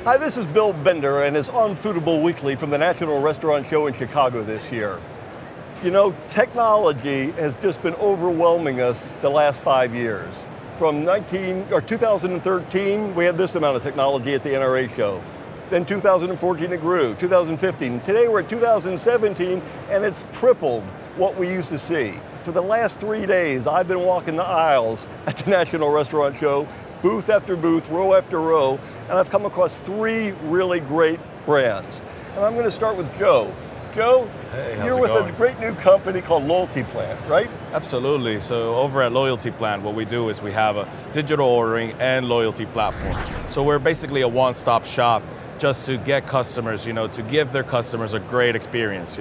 Hi, this is Bill Bender, and it's on Foodable Weekly from the National Restaurant Show in Chicago this year. You know, technology has just been overwhelming us the last 5 years. From 2013, we had this amount of technology at the NRA Show. Then 2014 it grew, 2015. Today we're at 2017, and it's tripled what we used to see. For the last 3 days, I've been walking the aisles at the National Restaurant Show, booth after booth, row after row, and I've come across 3 really great brands. And I'm going to start with Joe. Joe, you're with a great new company called Loyalty Plan, right? Absolutely. So over at Loyalty Plan, what we do is we have a digital ordering and loyalty platform. So we're basically a one-stop shop just to get customers, to give their customers a great experience.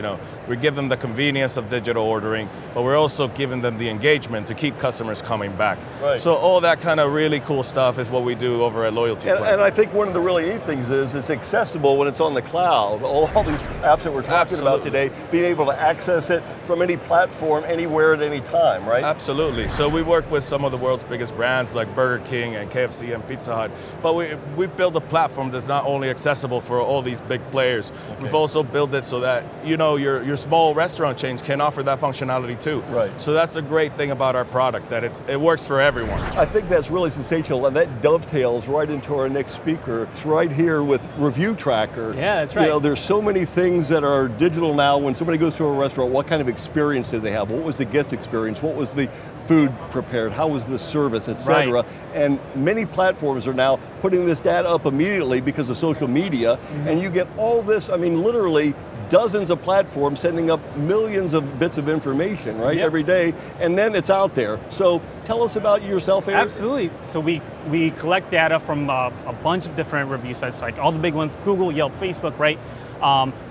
We give them the convenience of digital ordering, but we're also giving them the engagement to keep customers coming back. Right. So all that kind of really cool stuff is what we do over at Loyalty Plan. And I think one of the really neat things is it's accessible when it's on the cloud. All these apps that we're talking about today, being able to access it from any platform, anywhere at any time, right? Absolutely. So we work with some of the world's biggest brands like Burger King and KFC and Pizza Hut, but we built a platform that's not only accessible for all these big players. Okay. We've also built it so that your small restaurant chain can offer that functionality too. Right. So that's the great thing about our product, that it works for everyone. I think that's really sensational, and that dovetails right into our next speaker. It's right here with Review Tracker. Yeah, that's right. There's so many things that are digital now. When somebody goes to a restaurant, what kind of experience did they have? What was the guest experience? What was the food prepared? How was the service, et cetera? Right. And many platforms are now putting this data up immediately because of social media, and you get all this, literally dozens of platforms sending up millions of bits of information, right, every day, and then it's out there. So tell us about yourself, Eric. Absolutely. So we collect data from a bunch of different review sites, like all the big ones, Google, Yelp, Facebook, right?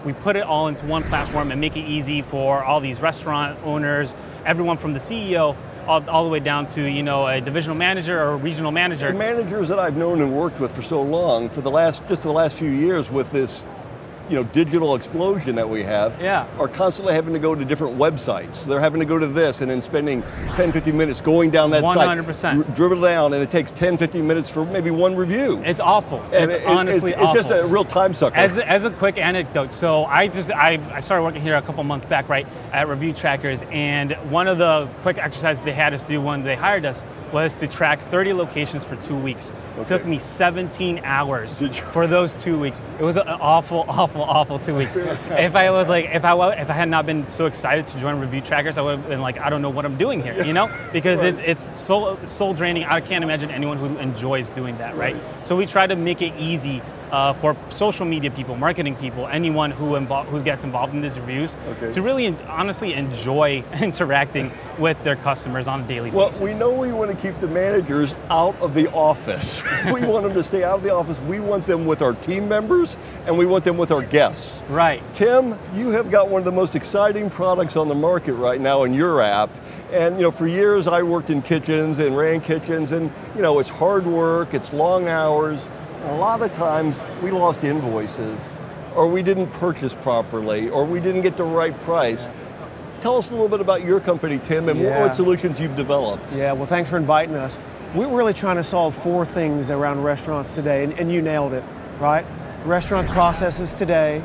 We put it all into one platform and make it easy for all these restaurant owners, everyone from the CEO all the way down to a divisional manager or a regional manager. The managers that I've known and worked with for so long, for the last few years with this digital explosion that we have, are constantly having to go to different websites. They're having to go to this and then spending 10, 15 minutes going down that 100%. site, dribble down, and it takes 10, 15 minutes for maybe one review. It's awful. And it's honestly awful. It's just a real time sucker. As a quick anecdote, so I started working here a couple months back, right, at Review Trackers, and one of the quick exercises they had us do when they hired us was to track 30 locations for 2 weeks. It took me 17 hours for those 2 weeks. It was an awful 2 weeks. If I had not been so excited to join Review Trackers, I would have been like, I don't know what I'm doing here, because right. it's soul draining. I can't imagine anyone who enjoys doing that, right? So we try to make it easy for social media people, marketing people, anyone who gets involved in these reviews, to really honestly enjoy interacting with their customers on a daily basis. Well, we know we want to keep the managers out of the office. We want them to stay out of the office. We want them with our team members, and we want them with our guests. Right. Tim, you have got one of the most exciting products on the market right now in your app. And for years I worked in kitchens and ran kitchens, and it's hard work, it's long hours. A lot of times we lost invoices, or we didn't purchase properly, or we didn't get the right price. Tell us a little bit about your company, Tim, and what solutions you've developed. Yeah, well, thanks for inviting us. We're really trying to solve 4 things around restaurants today, and you nailed it, right? Restaurant processes today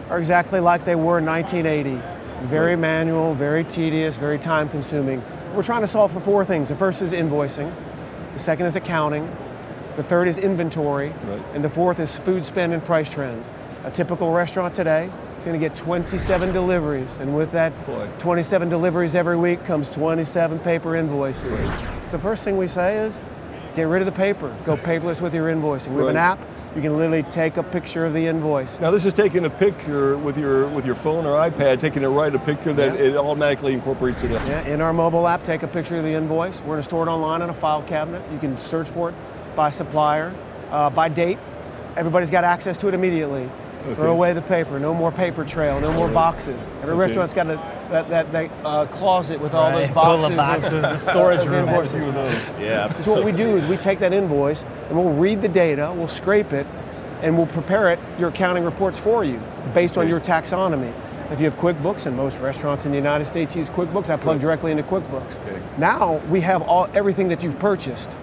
are exactly like they were in 1980. Very manual, very tedious, very time consuming. We're trying to solve for 4 things. The first is invoicing. The second is accounting. The third is inventory, and the fourth is food spend and price trends. A typical restaurant today is going to get 27 deliveries, and with that 27 deliveries every week comes 27 paper invoices. So the first thing we say is, get rid of the paper. Go paperless with your invoicing. We have an app. You can literally take a picture of the invoice. Now this is taking a picture with your phone or iPad, taking a picture that it automatically incorporates it in. Yeah, in our mobile app, take a picture of the invoice. We're going to store it online in a file cabinet. You can search for it by supplier, by date. Everybody's got access to it immediately. Throw away the paper, no more paper trail, no more boxes. Every restaurant's got that closet with all those boxes. Full of boxes, the storage room. So what we do is we take that invoice and we'll read the data, we'll scrape it, and we'll prepare your accounting reports for you based on your taxonomy. If you have QuickBooks, and most restaurants in the United States use QuickBooks, I plug directly into QuickBooks. Now we have everything that you've purchased.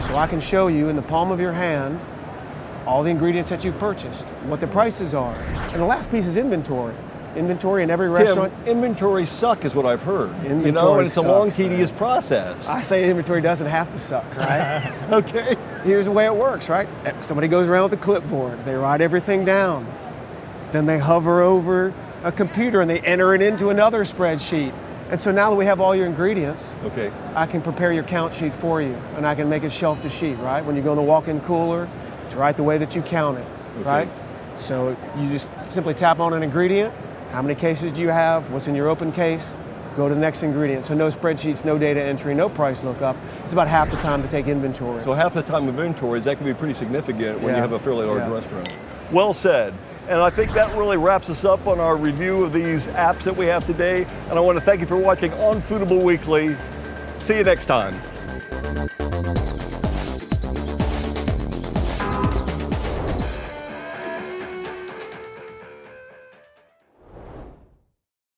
So I can show you in the palm of your hand all the ingredients that you've purchased, what the prices are. And the last piece is inventory. Inventory in every restaurant. Tim, inventories suck is what I've heard. Inventory and it's a long, sucks, tedious process. I say inventory doesn't have to suck, right? Okay. Here's the way it works, right? Somebody goes around with a clipboard, they write everything down. Then they hover over a computer and they enter it into another spreadsheet. And so now that we have all your ingredients, Okay. I can prepare your count sheet for you, and I can make it shelf to sheet, right? When you go in the walk-in cooler, it's right the way that you count it, right? So you just simply tap on an ingredient. How many cases do you have? What's in your open case? Go to the next ingredient. So no spreadsheets, no data entry, no price lookup. It's about half the time to take inventory. So half the time of inventories, that can be pretty significant when you Yeah. have a fairly large Yeah. restaurant. Well said. And I think that really wraps us up on our review of these apps that we have today. And I want to thank you for watching on Foodable Weekly. See you next time.